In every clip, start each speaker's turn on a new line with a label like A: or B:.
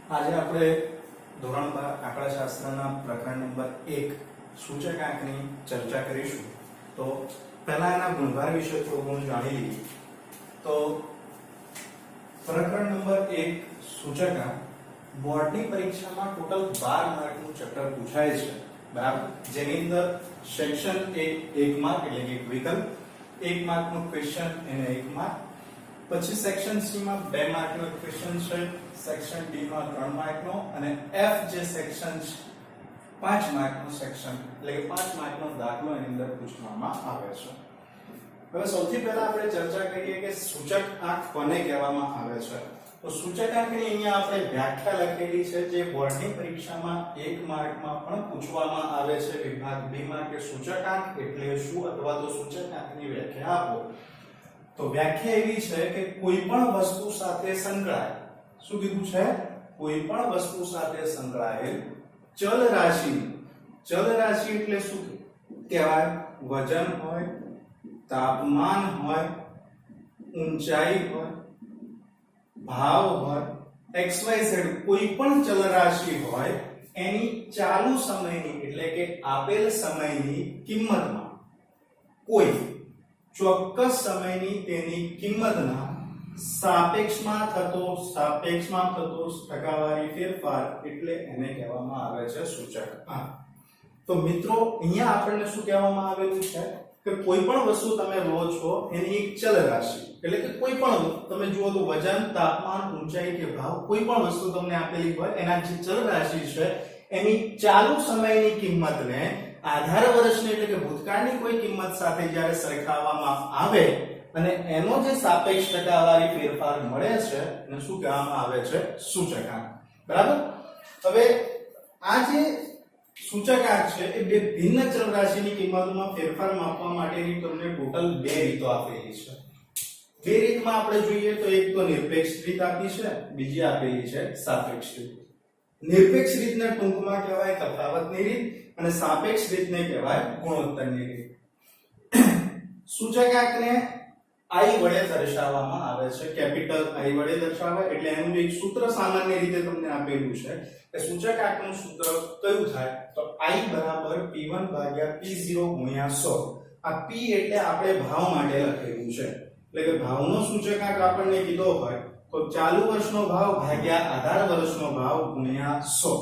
A: આજે આપણે ધોરણ 12 આંકડાશાસ્ત્રના પ્રકરણ નંબર 1 સૂચકાંકની ચર્ચા કરીશું. તો પહેલા એના ગુણભાર વિશે થોડું જાણી લઈએ. તો પ્રકરણ નંબર 1 સૂચકાંક બોર્ડની પરીક્ષામાં ટોટલ 12 માર્કનું ચેપ્ટર પૂછાય છે, બરાબર, જેની અંદર સેક્શન A 1 માર્ક એટલે કે વિકલ્પ, 1 માર્કનો ક્વેશ્ચન એને 1 માર્ક, પછી સેક્શન C માં 2 માર્કનો ક્વેશ્ચન છે, સેક્શન D માં 3 માર્કનો અને F જે સેક્શન 5 માર્કનો સેક્શન એટલે કે 5 માર્કનો દાખલો એની અંદર પૂછવામાં આવે છે. હવે સૌથી પહેલા આપણે ચર્ચા કરીએ કે સૂચકાંક કોને કહેવામાં આવે છે. તો સૂચકાંકની અહીંયા આપણે વ્યાખ્યા લખેલી છે જે બોર્ડની પરીક્ષામાં 1 માર્કમાં પણ પૂછવામાં આવે છે. વિભાગ B માં કે સૂચકાંક એટલે શું અથવા તો સૂચકાંકની વ્યાખ્યા આપો. તો વ્યાખ્યા એવી છે કે કોઈ પણ વસ્તુ સાથે સંકળાયેલ, શું કીધું છે, કોઈ પણ વસ્તુ સાથે સંકળાયેલ ચલ રાશિ એટલે શું કહેવાય, વજન હોય, તાપમાન હોય, ઊંચાઈ હોય, ભાવ હોય, xyz કોઈ પણ ચલ રાશિ હોય એની ચાલુ સમયની એટલે કે આપેલ સમયની કિંમતમાં કોઈ ચોક્કસ સમયની તેની કિંમતના સાપેક્ષમાં થતો ટકાવારી ફેરફાર એટલે એને કહેવામાં આવે છે સૂચકાંક. તો મિત્રો અહીંયા આપણને શું કહેવામાં આવેલું છે કે કોઈ પણ વસ્તુ તમે લો છો એની એક ચલ રાશિ એટલે કે કોઈ પણ તમે જુઓ તો વજન, તાપમાન, ઊંચાઈ કે ભાવ કોઈ પણ વસ્તુ તમને આપેલી હોય એના જે ચલ રાશિ છે એની ચાલુ સમયની કિંમતને આધાર વર્ષની એટલે કે ભૂતકાળની કોઈ કિંમત સાથે જ્યારે સરખાવવામાં આવે અને એનો જે સાપેક્ષ ટકાવારી ફેરફાર મળે છે એને શું કહેવામાં આવે છે, સૂચકાંક. બરાબર. હવે આ જે સૂચકાંક છે એ બે ભિન્ન ચલ રાશિની કિંમતોમાં ફેરફાર માપવા માટેની તમને ટોટલ 2 રીતો આપેલી છે. 2 રીતમાં આપણે જોઈએ તો એક તો નિરપેક્ષ રીત આપી છે, બીજી આપેલી છે સાપેક્ષ રીત. નિરપેક્ષ રીતને ટૂંકમાં કહેવાય તફાવતની રીત અને સાપેક્ષ રીતને કહેવાય ગુણોત્તરની રીત. સૂચકાંકને I વડે દર્શાવવામાં આવે છે, કેપિટલ I વડે દર્શાવાય એટલે એનું એક સૂત્ર સામાન્ય રીતે તમને આપેલું છે કે સૂચકાંકનું સૂત્ર કયું થાય તો I બરાબર P1 ભાગ્યા P0 ગુણ્યા 100. આ P એટલે આપણે ભાવ માટે લખેલું છે એટલે કે ભાવનો સૂચકાંક આપણને કીધો હોય તો ચાલુ વર્ષનો ભાવ ભાગ્યા આધાર વર્ષનો ભાવ ગુણ્યા 100.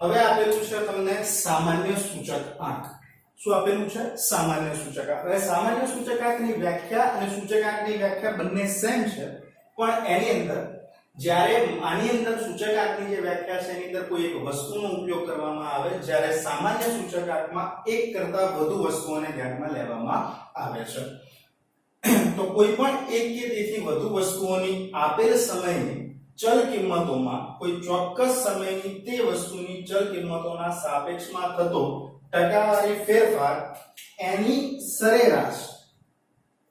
A: હવે આપેલું છે તમને સામાન્ય સૂચકાંક. શું આપેલું છે, સામાન્ય સૂચકાંક. હવે સામાન્ય સૂચકાંકની વ્યાખ્યા અને સૂચકાંકની વ્યાખ્યા બંને સેમ છે, પણ એની અંદર જ્યારે આની અંદર સૂચકાંકની જે વ્યાખ્યા છે એની અંદર કોઈ એક વસ્તુનો ઉપયોગ કરવામાં આવે, જ્યારે સામાન્ય સૂચકાંકમાં એક કરતા વધુ વસ્તુઓને ધ્યાનમાં લેવામાં આવે છે. તો કોઈ પણ એક કે તેથી વધુ વસ્તુઓની આપેલ સમયની ચલ કિંમતોમાં કોઈ ચોક્કસ સમયની તે વસ્તુની ચલ કિંમતોના સાપેક્ષમાં થતો ટકાવારી ફેરફાર એની સરેરાશ,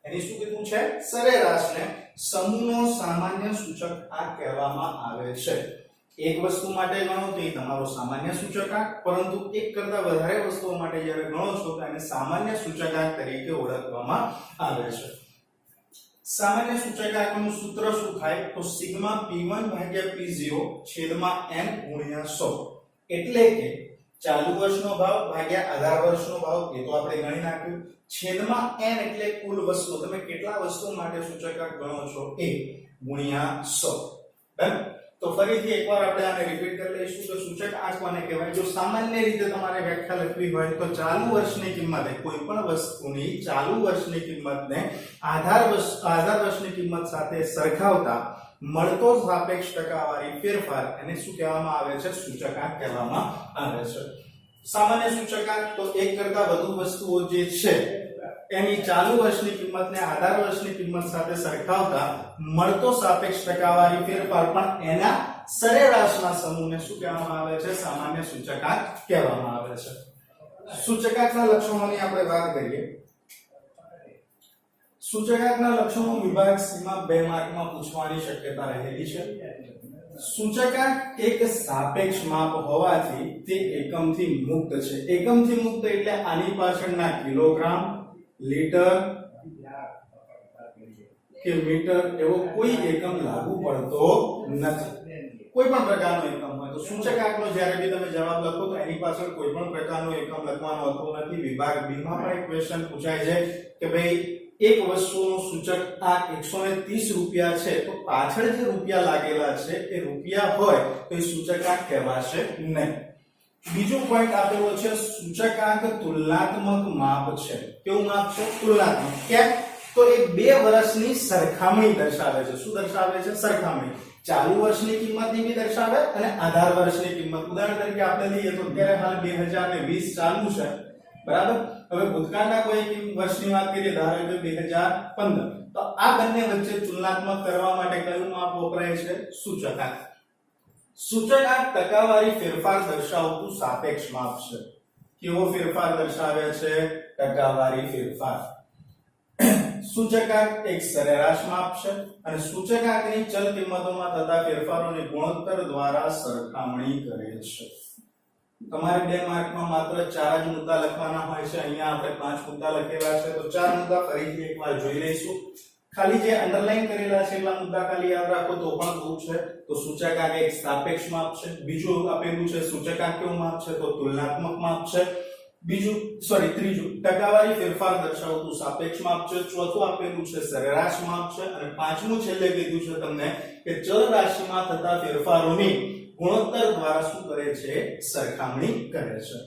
A: એની શું કીધું છે, સરેરાશને સમૂહનો સામાન્ય સૂચકાંક કહેવામાં આવે છે. એક વસ્તુ માટે ગણો તો એ તમારો સામાન્ય સૂચકાંક, પરંતુ એક કરતા વધારે વસ્તુઓ માટે જ્યારે ગણો છો તો એને સામાન્ય સૂચકાંક તરીકે ઓળખવામાં આવે છે. સામાન્ય સૂચકાંકનું સૂત્ર શું થાય તો સિગ્મા P1 ભાગ્યા P0 છેદમાં n ગુણ્યા 100 એટલે કે ચાલુ વર્ષનો ભાવ ભાગ્યા આધાર વર્ષનો ભાવ એ તો આપણે ગણી નાખ્યું, છેદમાં n એટલે કુલ વસ્તુ, તમે કેટલા વસ્તુ માટે સૂચકાંક ગણો છો એ ગુણ્યા 100. બરાબર. તો ફરીથી એકવાર આપણે આને રિપીટ કરી લઈશું કે સૂચકાંક કોને કહેવાય. જો સામાન્ય રીતે તમારે વ્યાખ્યા લખવી હોય તો ચાલુ વર્ષની કિંમત કોઈ પણ વસ્તુની ચાલુ વર્ષની કિંમતને આધાર વર્ષની કિંમત સાથે સરખાવતા મળતો સાપેક્ષ ટકાવારી ફેરફાર એને શું કહેવામાં આવે છે, સૂચકાંક કહેવામાં આવે છે. સામાન્ય સૂચકાંક તો એક કરતા વધુ વસ્તુઓ જે છે એની ચાલુ વર્ષની કિંમતને આધાર વર્ષની કિંમત સાથે સરખાવતા મળતો સાપેક્ષ ટકાવારી ફેરફાર પણ એના સરેરાશના સમૂહને શું કહેવામાં આવે છે, સામાન્ય સૂચકાંક કહેવામાં આવે છે. સૂચકાંકના લક્ષણોની આપણે વાત કરીએ. સૂચકાંકના લક્ષણો વિભાગ C માં 2 માર્કમાં પૂછવાની શક્યતા રહેલી છે. સૂચકાંક એક સાપેક્ષ માપ હોવાથી તે એકમથી મુક્ત છે. એકમથી મુક્ત એટલે આની પાછળના કિલોગ્રામ, લીટર, કે મીટર એવો કોઈ એકમ લાગુ પડતો નથી. કોઈ પણ પ્રકારનો એકમ હોય તો સૂચકાંકનો જ્યારે બી તમે જવાબ લખો તો એની પાછળ કોઈ પણ પ્રકારનો એકમ લખવાનો હોતો નથી. વિભાગ બી માં પણ એક ક્વેશ્ચન પૂછાય છે કે ભાઈ એક વસ્તુનું સૂચકાંક 130 રૂપિયા છે તો પાછળ જે રૂપિયા લાગેલા છે એ રૂપિયા હોય તો એ સૂચકાંક કહેવાશે નહીં. બીજો પોઈન્ટ આપેલો છે સૂચકાંક તુલનાત્મક માપ છે. કેવું માપ છે? તુલનાત્મક. કેમ? તો એ બે વર્ષની સરખામણી દર્શાવે છે. શું દર્શાવે છે? સરખામણી. ચાલુ વર્ષની કિંમતની બી દર્શાવે અને આધાર વર્ષની કિંમત. ઉદાહરણ તરીકે આપણે લઈએ તો અત્યારે હાલ 2020 ચાલુ છે, બરાબર. હવે ભૂતકાળના કોઈ વર્ષની વાત કરીએ, ધારો કે 2015, તો આ બંને વચ્ચે તુલનાત્મક કરવા માટે કયું માપ વપરાય છે? સૂચકાંક. સૂચકાંક ટકાવારી ફેરફાર દર્શાવતું સાપેક્ષ માપ છે. કેવો ફેરફાર દર્શાવે છે? ટકાવારી ફેરફાર. સૂચકાંક એક સરેરાશ માપ છે અને સૂચકાંકની ચલ કિંમતોમાં થતા ફેરફારોની ગુણોત્તર દ્વારા સરખામણી કરે છે. તમારે 2 માર્કમાં માત્ર 4 જ મુદ્દા લખવાના હોય છે. અહીંયા આપણે 5 મુદ્દા લખેલા છે તો 4 મુદ્દા ફરીથી એકવાર જોઈ લઈશું. ખાલી જે અંડરલાઈન કરેલા છે એટલા મુદ્દા ખાલી યાદ રાખો તો પણ બહુ છે. તો સૂચકાંક એક સાપેક્ષ માપ છે. બીજું આપેલું છે સૂચકાંક કેવું માપ છે? તો તુલનાત્મક માપ છે. ત્રીજું ટકાવારી ફેરફાર દર્શાવતું સાપેક્ષ માપ છે. ચોથું આપેલું છે સરેરાશ માપ છે અને પાંચમું છેલ્લે કીધું છે તમને કે ચલ રાશિમાં થતા ફેરફારોની ગુણોત્તર દ્વારા શું કરે છે? સરખામણી કરે છે.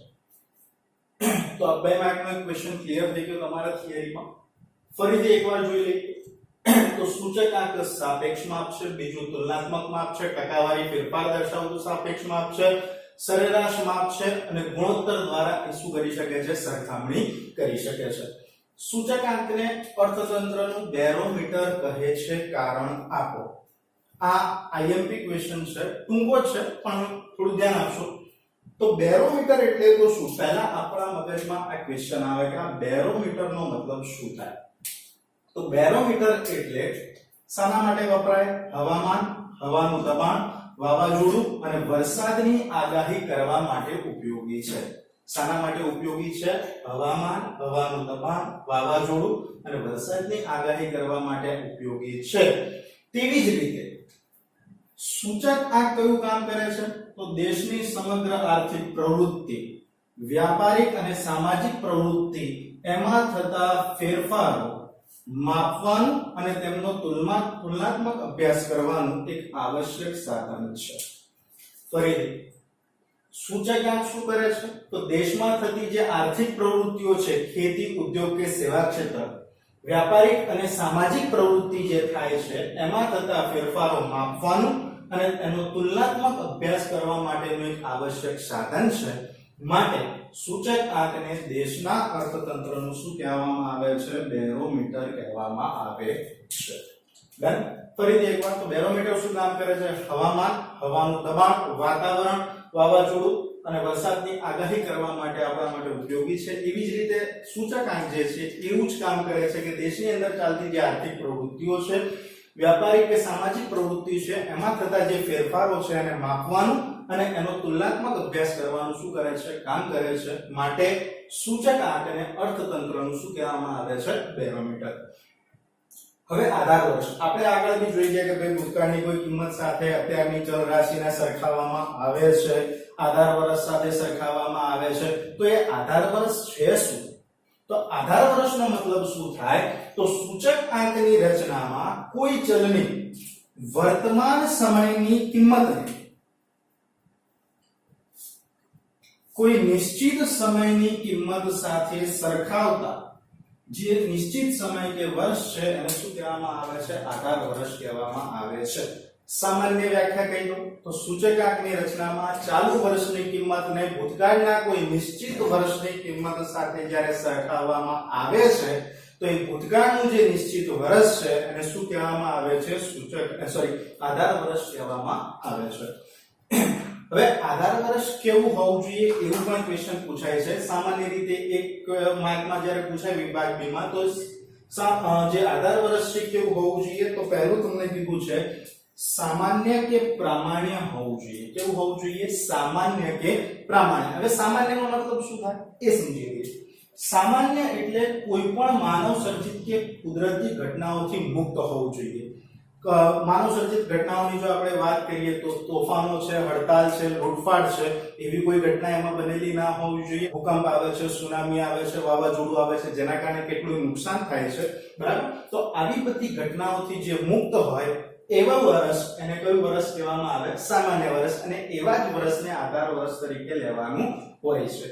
A: તો આ 2 માર્કનો ક્વેશ્ચન ક્લિયર થઈ ગયો તમારા થિયરીમાં. ફરીથી એકવાર જોઈ લઈએ તો સૂચકાંક સાપેક્ષ માપ છે, બીજું તુલનાત્મક માપ છે, ટકાવારી ફેરફાર દર્શાવતું સાપેક્ષ માપ છે, સરેરાશ માપ છે અને ગુણોત્તર દ્વારા એ શું કરી શકે છે? સરખામણી કરી શકે છે. સૂચકાંકને અર્થતંત્રનું બેરોમીટર કહે છે. કારણ આપો. આ આઈએમપી ક્વેશ્ચન છે, ટૂંકો છે પણ થોડું ધ્યાન આપશો. તો બેરોમીટર એટલે તો શું? પહેલા આપણા મગજમાં આ ક્વેશ્ચન આવે કે આ બેરોમીટરનો મતલબ શું થાય? તો બેરોમીટર એટલે શાના માટે વપરાય? હવામાન, હવાનું દબાણ, વાવાઝોડું અને વરસાદની આગાહી કરવા માટે ઉપયોગી છે. શાના માટે ઉપયોગી છે? હવામાન, હવાનું દબાણ, વાવાઝોડું અને વરસાદની આગાહી કરવા માટે ઉપયોગી છે. તેવી જ રીતે સૂચકાંક કયું કામ કરે છે? તો દેશની સમગ્ર આર્થિક પ્રવૃત્તિ, વ્યાપારિક અને સામાજિક પ્રવૃત્તિ એમાં થતા ફેરફારો માપવાનું અને તેમનો તુલનાત્મક અભ્યાસ કરવાનું એક આવશ્યક સાધન છે. ફરીથી સૂચકાંક શું કરે છે? તો દેશમાં થતી જે આર્થિક પ્રવૃત્તિઓ છે, ખેતી, ઉદ્યોગ કે સેવા ક્ષેત્ર, વ્યાપારિક અને સામાજિક પ્રવૃત્તિ જે થાય છે એમાં થતા ફેરફારો માપવાનું અને એનો તુલનાત્મક અભ્યાસ કરવા માટેનું એક આવશ્યક સાધન છે. માટે સૂચકાંકને દેશના અર્થતંત્રનું શું કહેવામાં આવે છે? બેરોમીટર કહેવામાં આવે છે. ડન. ફરીથી એકવાર તો બેરોમીટર શું કામ કરે છે? હવામાન, હવાનું દબાણ, વાતાવરણ, વાવાઝોડું અને વરસાદની આગાહી કરવા માટે આપણા માટે ઉપયોગી છે. એવી જ રીતે સૂચકાંક જે છે એવું જ કામ કરે છે કે દેશની અંદર ચાલતી જે આર્થિક પ્રવૃત્તિઓ છે, વ્યાપારિક કે સામાજિક પ્રવૃત્તિ છે એમાં થતા જે ફેરફારો છે એને માપવાનું અને એનો તુલનાત્મક અભ્યાસ કરવાનું શું કરે છે? કામ કરે છે. માટે સૂચકાંકને અર્થતંત્રનું શું કહેવામાં આવે છે? બેરોમીટર. હવે આધાર વર્ષ આપણે આગળ બી જોઈ ગયા કે ભાઈ ભૂતકાળની કોઈ કિંમત સાથે અત્યારની ચલ રાશિને સરખાવવામાં આવે છે, આધાર વર્ષ સાથે સરખાવવામાં આવે છે. તો એ આધાર વર્ષ છે શું? તો આધાર વર્ષનો મતલબ શું થાય? તો સૂચકાંકની રચનામાં કોઈ ચલની વર્તમાન સમયની કિંમતને કોઈ નિશ્ચિત સમયની કિંમત સાથે સરખાવતા જે નિશ્ચિત સમય કે વર્ષ છે એને શું કહેવામાં આવે છે? આધાર વર્ષ કહેવામાં આવે છે. સામાન્ય વ્યાખ્યા કહી દઉં તો સૂચકાંકની રચનામાં ચાલુ વર્ષની કિંમતને ભૂતકાળના કોઈ નિશ્ચિત વર્ષની કિંમત સાથે જ્યારે સરખાવવામાં આવે છે તો એ ભૂતકાળનું જે નિશ્ચિત વર્ષ છે એને શું કહેવામાં આવે છે? આધાર વર્ષ કહેવામાં આવે છે. હવે આધાર વર્ષ કેવું હોવું જોઈએ એવું પણ ક્વેશ્ચન પૂછાય છે. સામાન્ય રીતે એક માર્કમાં જ્યારે પૂછાય વિભાગ બી માં તો જે આધાર વર્ષ છે કેવું હોવું જોઈએ? તો પહેલું તમને કીધું છે સામાન્ય કે પ્રામાણ્ય હોવું જોઈએ. કેવું હોવું જોઈએ? સામાન્ય કે પ્રામાણ્ય. હવે સામાન્યનો મતલબ શું થાય એ સમજી લઈએ. સામાન્ય એટલે કોઈ પણ માનવ સર્જિત કે કુદરતી ઘટનાઓથી મુક્ત હોવું જોઈએ. માનવ સર્જિત ઘટનાઓની જો આપણે વાત કરીએ તો તોફાનો છે, હડતાલ છે, લૂંટફાટ છે, એવી કોઈ ઘટના એમાં બનેલી ના હોવી જોઈએ. ભૂકંપ આવે છે, સુનામી આવે છે, વાવાઝોડું આવે છે, જેના કારણે કેટલું નુકસાન થાય છે, બરાબર. તો આવી બધી ઘટનાઓથી જે મુક્ત હોય એવા વર્ષ એને કયું વર્ષ કહેવામાં આવે? સામાન્ય વર્ષ. અને એવા જ વર્ષને આધાર વર્ષ તરીકે લેવાનું હોય છે.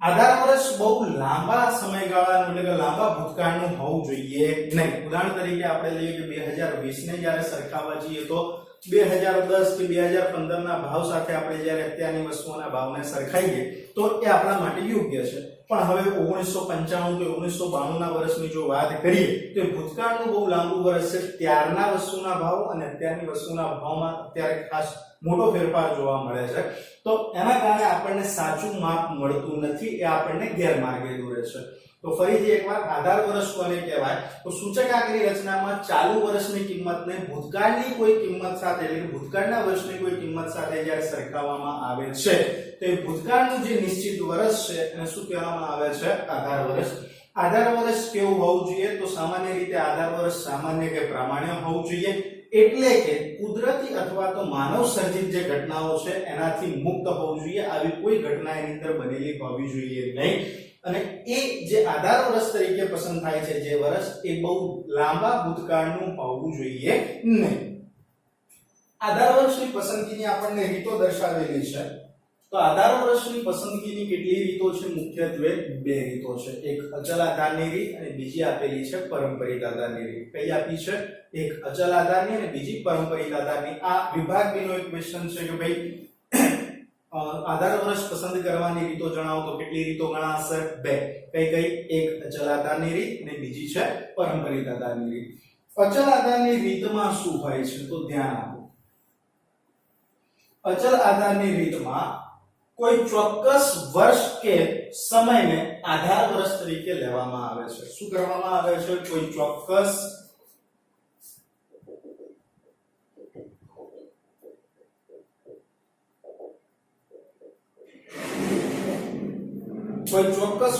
A: આધાર વર્ષ બહુ લાંબા સમયગાળાનું એટલે કે લાંબા ભૂતકાળનું હોવું જોઈએ નહીં. ઉદાહરણ તરીકે આપણે લઈએ કે 2020 ને જ્યારે સરખાવવા જઈએ તો 2010 કે 2015 ના ભાવ સાથે આપણે જ્યારે અત્યારની વસ્તુઓના ભાવને સરખાઈએ તો એ આપણા માટે યોગ્ય છે. પણ હવે 1995 કે 1992 ના વર્ષની જો વાત કરીએ તો ભૂતકાળનું બહુ લાંબુ વર્ષ છે. ત્યારના વસ્તુના ભાવ અને અત્યારની વસ્તુના ભાવમાં અત્યારે ખાસ મોટો ફેરફાર જોવા મળે છે. તો એના કારણે આપણને સાચું માપ મળતું નથી, એ આપણને ગેરમાર્ગે દોરે છે. તો ફરીથી એકવાર આધાર વર્ષ કોને કહેવાય? તો સૂચકાંકની રચનામાં ચાલુ વર્ષની કિંમતને ભૂતકાળની કોઈ કિંમત સાથે એટલે કે ભૂતકાળના વર્ષની કોઈ કિંમત સાથે જ્યારે સરખાવવામાં આવે છે તો એ ભૂતકાળનું જે નિશ્ચિત વર્ષ છે એને શું કહેવામાં આવે છે? આધાર વર્ષ. આધાર વર્ષ કેવું હોવું જોઈએ? તો સામાન્ય રીતે આધાર વર્ષ સામાન્ય કે પ્રામાણ્ય હોવું જોઈએ. એટલે કે કુદરતી અથવા તો માનવ સર્જિત જે ઘટનાઓ છે એનાથી મુક્ત હોવું જોઈએ. આવી કોઈ ઘટના એની અંદર બનેલી હોવી જોઈએ નહીં. અને એ જે આધાર વર્ષ તરીકે પસંદ થાય છે જે વર્ષ, એ બહુ લાંબા ભૂતકાળનું હોવું જોઈએ નહીં. આધાર વર્ષની પસંદગીની આપણને રીતો દર્શાવેલી છે. તો આધાર વર્ષની પસંદગીની કેટલી રીતો છે? મુખ્યત્વે બે રીતો છે. એક અચલ આધારની રીત અને બીજી આપેલી છે પરંપરિત આધારની રીત. કઈ આપી છે? એક અચલ આધારની અને બીજી પરંપરિત આધારની. આ વિભાગ બીનો એક ક્વેશ્ચન છે કે ભાઈ આધાર વર્ષ પસંદ કરવાની રીતો જણાવો તો કેટલી રીતો ગણાશે? બે. કઈ કઈ? એક અચલ આધારની રીત અને બીજી છે પરંપરિત આધારની રીત. અચલ આધારની રીતમાં શું હોય છે? તો ધ્યાન આપો. અચલ આધારની રીતમાં કોઈ ચોક્કસ વર્ષ કે સમયને આધાર વર્ષ તરીકે લેવામાં આવે છે. શું કરવામાં આવે છે? કોઈ ચોક્કસ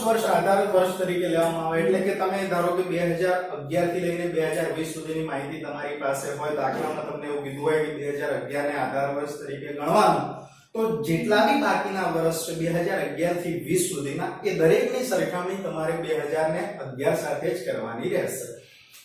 A: વર્ષ આધાર વર્ષ તરીકે લેવામાં આવે. એટલે કે તમે ધારો કે 2011 થી લઈને 2020 સુધીની માહિતી તમારી પાસે હોય. દાખલામાં તમને એવું કીધું હોય કે 2011 ને આધાર વર્ષ તરીકે ગણવાનું, તો જેટલા બી બાકીના વર્ષ છે 2011 થી 20 સુધીના, એ દરેકની સરખામણી તમારે 2011 સાથે જ કરવાની રહેશે.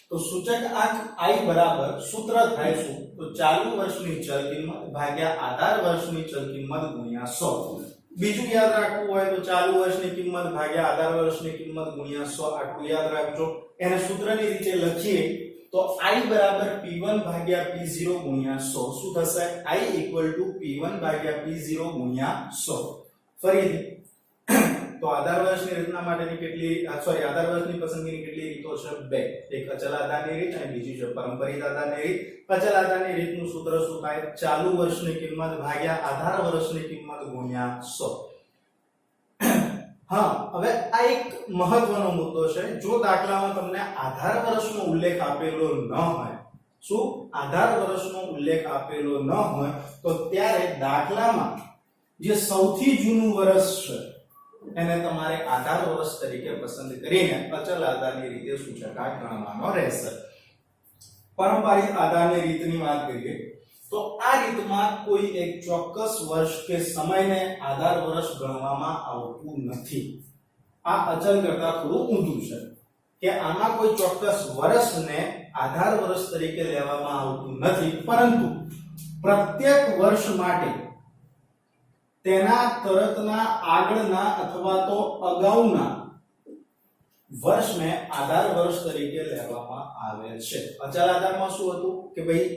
A: તો સૂચક આંક I બરાબર સૂત્ર થાય શું? તો ચાલુ વર્ષની ચલ કિંમત ભાગ્યા આધાર વર્ષની ચલ કિંમત ગુણ્યા 100. બીજું યાદ રાખવું હોય તો ચાલુ વર્ષની કિંમત ભાગ્યા આધાર વર્ષની કિંમત ગુણ્યા 100. આટલું યાદ રાખજો. એને સૂત્રની રીતે લખીએ તો I બરાબર P1 ભાગ્યા P0 ગુણ્યા 100. શું થશે? I P1 ભાગ્યા P0 ગુણ્યા 100. ફરીથી તો આધાર વર્ષની રચના માટેની આધાર વર્ષની પસંદગીની કેટલી રીતો છે? બે. એક અચલ આધારની રીત અને બીજી છે પરંપરિત આધારની રીત. અચલ આધારની રીતનું સૂત્ર શું થાય? ચાલુ વર્ષની કિંમત ભાગ્યા આધાર વર્ષની કિંમત ગુણ્યા 100. હા, હવે આ એક મહત્વનો મુદ્દો છે. જો દાખલામાં તમને આધાર વર્ષનો ઉલ્લેખ આપેલો ન હોય, શું આધાર વર્ષનો ઉલ્લેખ આપેલો ન હોય, તો ત્યારે દાખલામાં જે સૌથી જૂનું વર્ષ છે એને તમારે આધાર વર્ષ તરીકે પસંદ કરીને અચલ આધારની રીતે સૂચકાંક ગણવાનો રહેશે. પારંપરિક આધારની રીતની વાત કરીએ તો આ રીતમાં કોઈ એક ચોક્કસ વર્ષ કે સમયને આધાર વર્ષ ગણવામાં આવતું નથી. આ અચલ કરતા થોડું ઊંધું છે કે આમાં કોઈ ચોક્કસ વર્ષને આધાર વર્ષ તરીકે લેવામાં આવતું નથી, પરંતુ પ્રત્યેક વર્ષ માટે તેના તરતના આગળના અથવા તો અગાઉના વર્ષને આધાર વર્ષ તરીકે લેવામાં આવે છે. અચલ આધારમાં શું હતું કે ભાઈ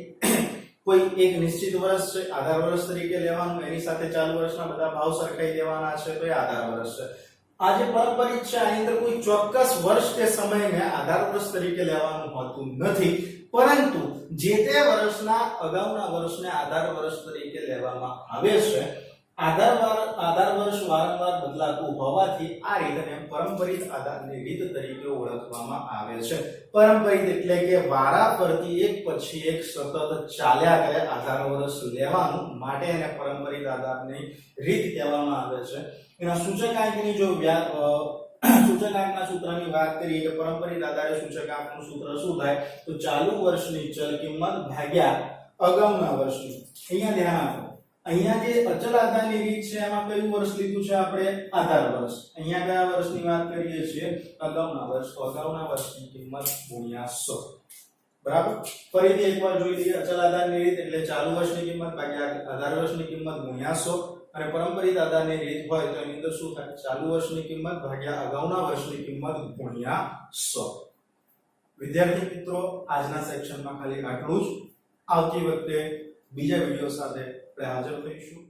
A: કોઈ એક નિશ્ચિત વર્ષ છે, આધાર વર્ષ તરીકે લેવાનું, એની સાથે ચાલુ વર્ષના બધા ભાવ સરખાઈ દેવાના છે, તો એ આધાર વર્ષ છે. આ જે પરંપરિત છે આની અંદર કોઈ ચોક્કસ વર્ષ કે સમયને આધાર વર્ષ તરીકે લેવાનું હોતું નથી, પરંતુ જે તે વર્ષના અગાઉના વર્ષને આધાર વર્ષ તરીકે લેવામાં આવે છે. આધાર વર્ષ વારંવાર બદલાતું હોવાથી આ રીતને પરંપરિત આધારની રીત તરીકે ઓળખવામાં આવે છે. પરંપરિત એટલે કે વારાફરતી એક પછી એક સતત ચાલ્યા કરે આધાર વર્ષ લેવાનું, માટે એને પરંપરિત આધારની રીત કહેવામાં આવે છે. એના સૂચકાંકની જો સૂચકાંકના સૂત્રની વાત કરીએ કે પરંપરિત આધારે સૂચકાંકનું સૂત્ર શું થાય તો ચાલુ વર્ષની ચલ કિંમત ભાગ્યા અગાઉના વર્ષની. અહીંયા ધ્યાન આપો, અહીંયા જે અચલ આધારની રીત છે એમાં કયું વર્ષ લીધું છે આપણે? આધાર વર્ષ. અહીંયા કયા વર્ષની વાત કરીએ છીએ? અગાઉના વર્ષ. તો અગાઉના વર્ષની કિંમત ગુણ્યા 100. બરાબર. ફરીથી એકવાર જોઈ લઈએ. અચલ આધારની રીત એટલે ચાલુ વર્ષની કિંમત ભાગ્યા આધાર વર્ષની કિંમત ગુણ્યા 100. અને પરંપરિત આધારની રીત હોય તો એની અંદર શું થાય? ચાલુ વર્ષની કિંમત ભાગ્યા અગાઉના વર્ષની કિંમત ગુણ્યા 100. વિદ્યાર્થી મિત્રો, આજના સેક્શનમાં ખાલી આટલું જ. આવતી વખતે બીજા વિડિયો સાથે આપણે હાજર થઈશું.